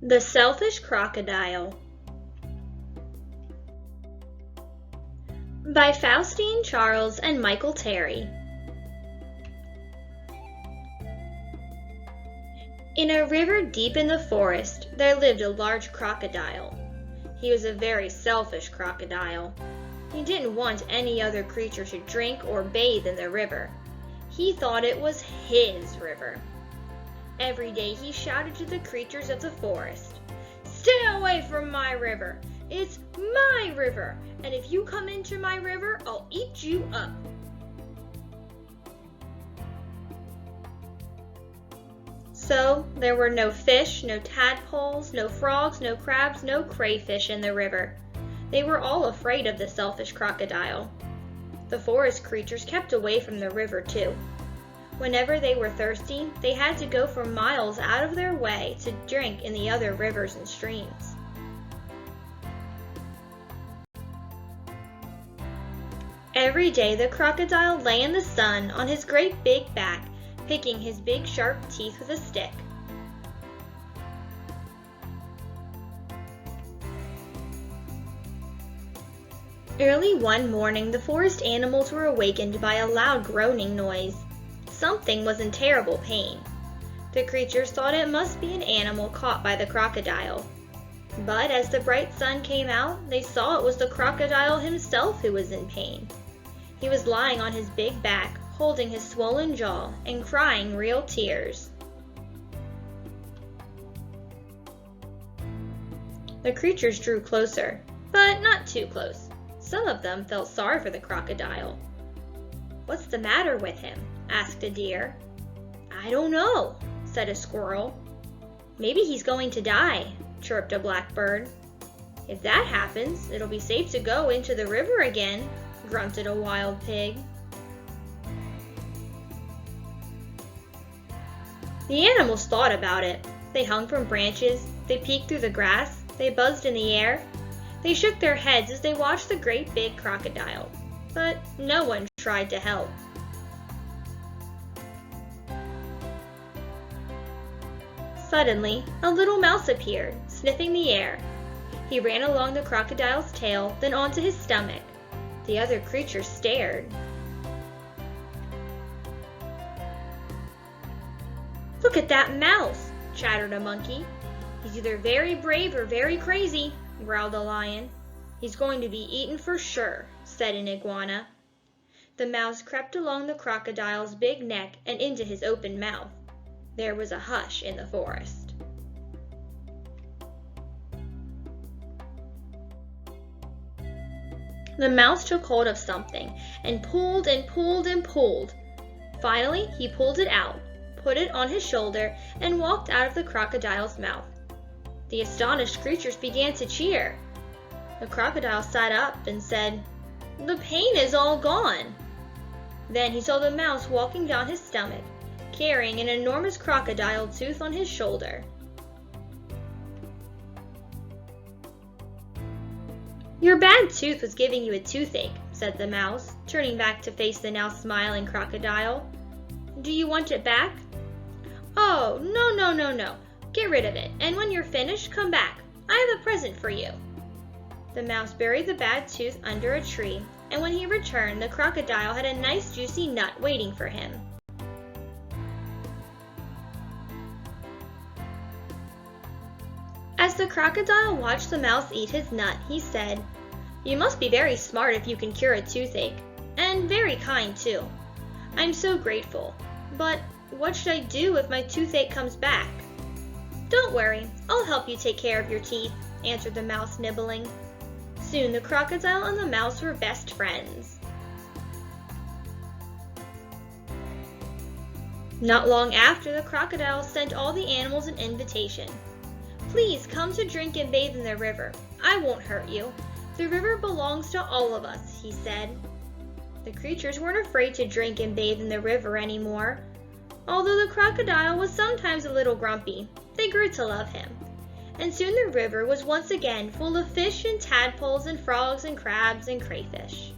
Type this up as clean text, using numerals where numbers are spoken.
The Selfish Crocodile by Faustin Charles and Michael Terry. In a river deep in the forest, there lived a large crocodile. He was a very selfish crocodile. He didn't want any other creature to drink or bathe in the river. He thought it was his river. Every day he shouted to the creatures of the forest, "Stay away from my river! It's my river, and if you come into my river, I'll eat you up." So there were no fish, no tadpoles, no frogs, no crabs, no crayfish in the river. They were all afraid of the selfish crocodile. The forest creatures kept away from the river too. Whenever they were thirsty, they had to go for miles out of their way to drink in the other rivers and streams. Every day the crocodile lay in the sun on his great big back, picking his big sharp teeth with a stick. Early one morning, the forest animals were awakened by a loud groaning noise. Something was in terrible pain. The creatures thought it must be an animal caught by the crocodile. But as the bright sun came out, they saw it was the crocodile himself who was in pain. He was lying on his big back, holding his swollen jaw and crying real tears. The creatures drew closer, but not too close. Some of them felt sorry for the crocodile. "What's the matter with him?" asked a deer. "I don't know," said a squirrel. "Maybe he's going to die," chirped a blackbird. "If that happens, it'll be safe to go into the river again," grunted a wild pig. The animals thought about it. They hung from branches, they peeked through the grass, they buzzed in the air. They shook their heads as they watched the great big crocodile, but no one tried to help. Suddenly, a little mouse appeared, sniffing the air. He ran along the crocodile's tail, then onto his stomach. The other creatures stared. "Look at that mouse," chattered a monkey. "He's either very brave or very crazy," growled a lion. "He's going to be eaten for sure," said an iguana. The mouse crept along the crocodile's big neck and into his open mouth. There was a hush in the forest. The mouse took hold of something and pulled and pulled and pulled. Finally, he pulled it out, put it on his shoulder, and walked out of the crocodile's mouth. The astonished creatures began to cheer. The crocodile sat up and said, "The pain is all gone." Then he saw the mouse walking down his stomach, carrying an enormous crocodile tooth on his shoulder. "Your bad tooth was giving you a toothache," said the mouse, turning back to face the now smiling crocodile. "Do you want it back?" "Oh, no, no, no, no. Get rid of it, and when you're finished, come back. I have a present for you." The mouse buried the bad tooth under a tree, and when he returned, the crocodile had a nice juicy nut waiting for him. As the crocodile watched the mouse eat his nut, he said, "You must be very smart if you can cure a toothache, and very kind too. I'm so grateful, but what should I do if my toothache comes back?" "Don't worry, I'll help you take care of your teeth," answered the mouse, nibbling. Soon the crocodile and the mouse were best friends. Not long after, the crocodile sent all the animals an invitation. "Please come to drink and bathe in the river. I won't hurt you. The river belongs to all of us," he said. The creatures weren't afraid to drink and bathe in the river anymore. Although the crocodile was sometimes a little grumpy, they grew to love him. And soon the river was once again full of fish and tadpoles and frogs and crabs and crayfish.